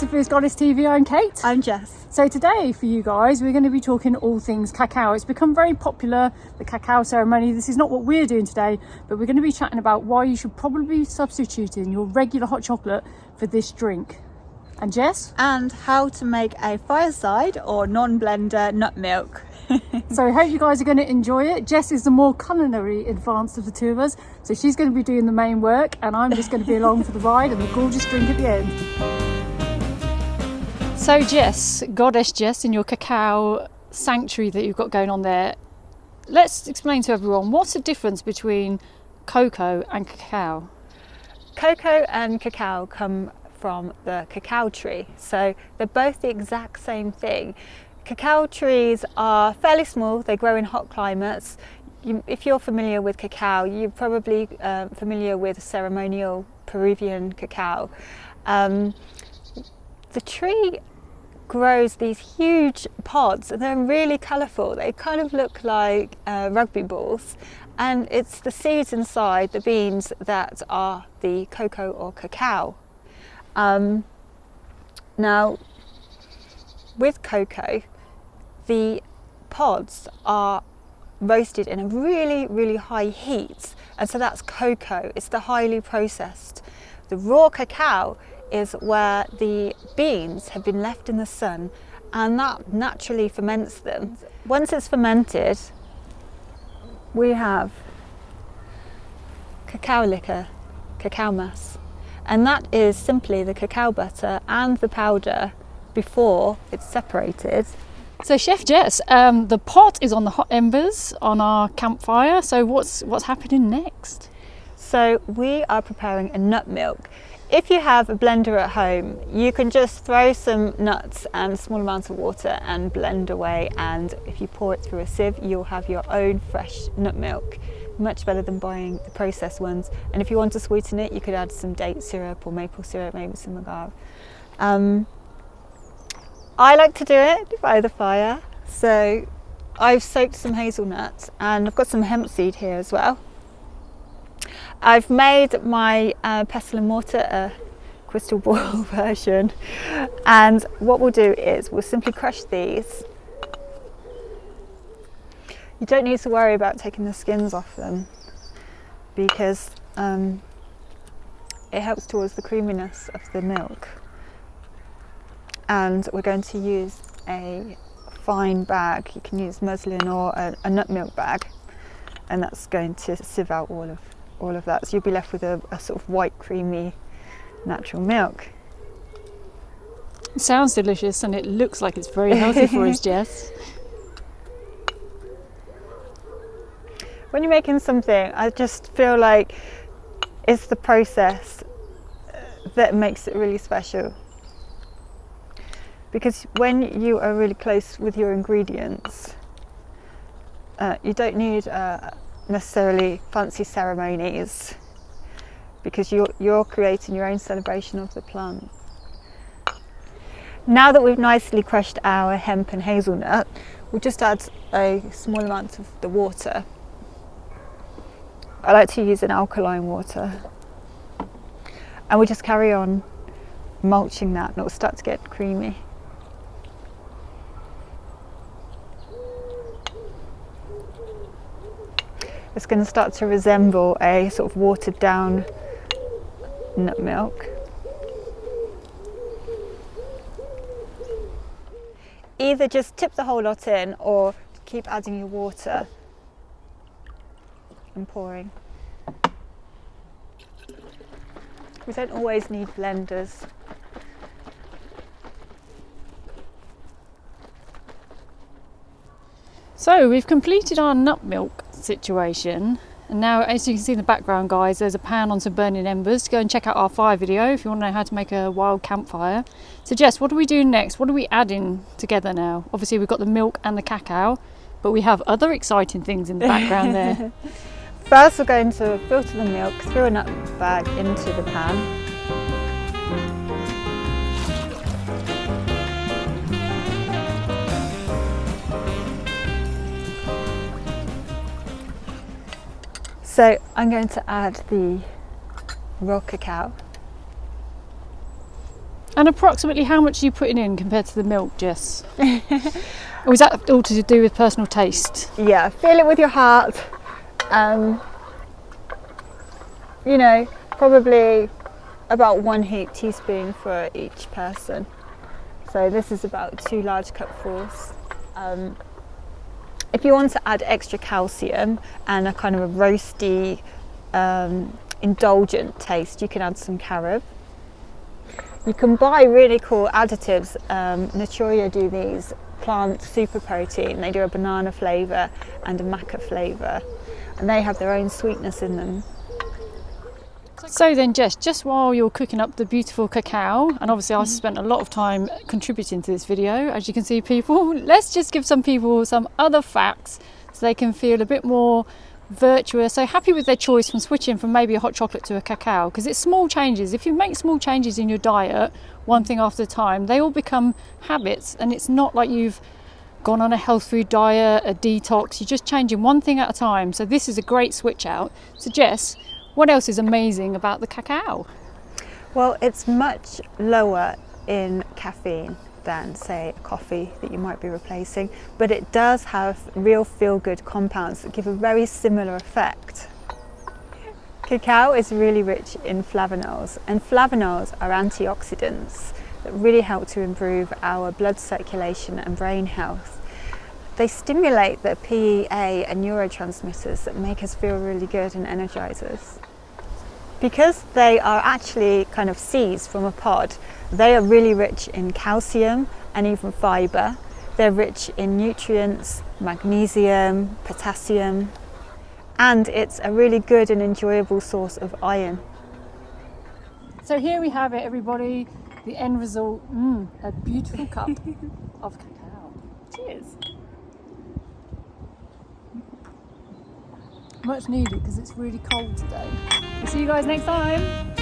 to Fierce Goddess TV. I'm Kate. I'm Jess. So today for you guys, we're going to be talking all things cacao. It's become very popular, the cacao ceremony. This is not what we're doing today, but we're going to be chatting about why you should probably be substituting your regular hot chocolate for this drink. And Jess? And how to make a fireside or non-blender nut milk. So I hope you guys are going to enjoy it. Jess is the more culinary advanced of the two of us, so she's going to be doing the main work and I'm just going to be along for the ride and the gorgeous drink at the end. So Jess, Goddess Jess, in your cacao sanctuary that you've got going on there, let's explain to everyone, what's the difference between cocoa and cacao? Cocoa and cacao come from the cacao tree, so they're both the exact same thing. Cacao trees are fairly small, they grow in hot climates. If you're familiar with cacao, you're probably familiar with ceremonial Peruvian cacao. The tree grows these huge pods and they're really colourful. They kind of look like rugby balls, and it's the seeds inside, the beans, that are the cocoa or cacao. Now, with cocoa, the pods are roasted in a really high heat, and so that's cocoa. It's the highly processed. The raw cacao is where the beans have been left in the sun and that naturally ferments them. Once it's fermented, we have cacao liquor, cacao mass, and that is simply the cacao butter and the powder before it's separated. So Chef Jess, the pot is on the hot embers on our campfire, so what's happening next? So we are preparing a nut milk. If you have a blender at home, you can just throw some nuts and small amounts of water and blend away, and if you pour it through a sieve, you'll have your own fresh nut milk. Much better than buying the processed ones. And if you want to sweeten it, you could add some date syrup or maple syrup, maybe some agave. I like to do it by the fire, so I've soaked some hazelnuts and I've got some hemp seed here as well. I've made my pestle and mortar a crystal ball version, and what we'll do is we'll simply crush these. You don't need to worry about taking the skins off them because it helps towards the creaminess of the milk. And we're going to use a fine bag. You can use muslin or a nut milk bag, and that's going to sieve out all of that. So you'll be left with a sort of white, creamy, natural milk. It sounds delicious and it looks like it's very healthy for us, Jess. When you're making something, I just feel like it's the process that makes it really special. Because when you are really close with your ingredients, you don't need necessarily fancy ceremonies, because you're creating your own celebration of the plant. Now that we've nicely crushed our hemp and hazelnut, we'll just add a small amount of the water. I like to use an alkaline water, and we just carry on mulching that and it'll start to get creamy. It's going to start to resemble a sort of watered down nut milk. Either just tip the whole lot in or keep adding your water and pouring. We don't always need blenders. So we've completed our nut milk situation, and now, as you can see in the background, guys, there's a pan on some burning embers. Go and check out our fire video if you want to know how to make a wild campfire. So Jess, what do we do next? What are we adding together now? Obviously we've got the milk and the cacao, but we have other exciting things in the background there. First we're going to filter the milk through a nut bag into the pan. So I'm going to add the raw cacao. And approximately how much are you putting in compared to the milk, Jess? Or is that all to do with personal taste? Yeah, feel it with your heart. You know, probably about 1 heaped teaspoon for each person. So this is about 2 large cupfuls. If you want to add extra calcium and a kind of a roasty, indulgent taste, you can add some carob. You can buy really cool additives. Naturia do these plant super protein. They do a banana flavour and a maca flavour, and they have their own sweetness in them. So then, Jess, just while you're cooking up the beautiful cacao, and obviously I've spent a lot of time contributing to this video, as you can see, people, let's just give some people some other facts so they can feel a bit more virtuous, so happy with their choice from switching from maybe a hot chocolate to a cacao, because it's small changes. If you make small changes in your diet, one thing after a time, they all become habits, and it's not like you've gone on a health food diet, a detox, you're just changing one thing at a time. So this is a great switch out. So Jess, what else is amazing about the cacao? Well, it's much lower in caffeine than, say, a coffee that you might be replacing, but it does have real feel-good compounds that give a very similar effect. Cacao is really rich in flavanols, and flavanols are antioxidants that really help to improve our blood circulation and brain health. They stimulate the PEA and neurotransmitters that make us feel really good and energize us. Because they are actually kind of seeds from a pod, they are really rich in calcium and even fibre. They're rich in nutrients, magnesium, potassium, and it's a really good and enjoyable source of iron. So here we have it, everybody, the end result, a beautiful cup of cacao. Cheers. Much needed because it's really cold today. We'll see you guys next time.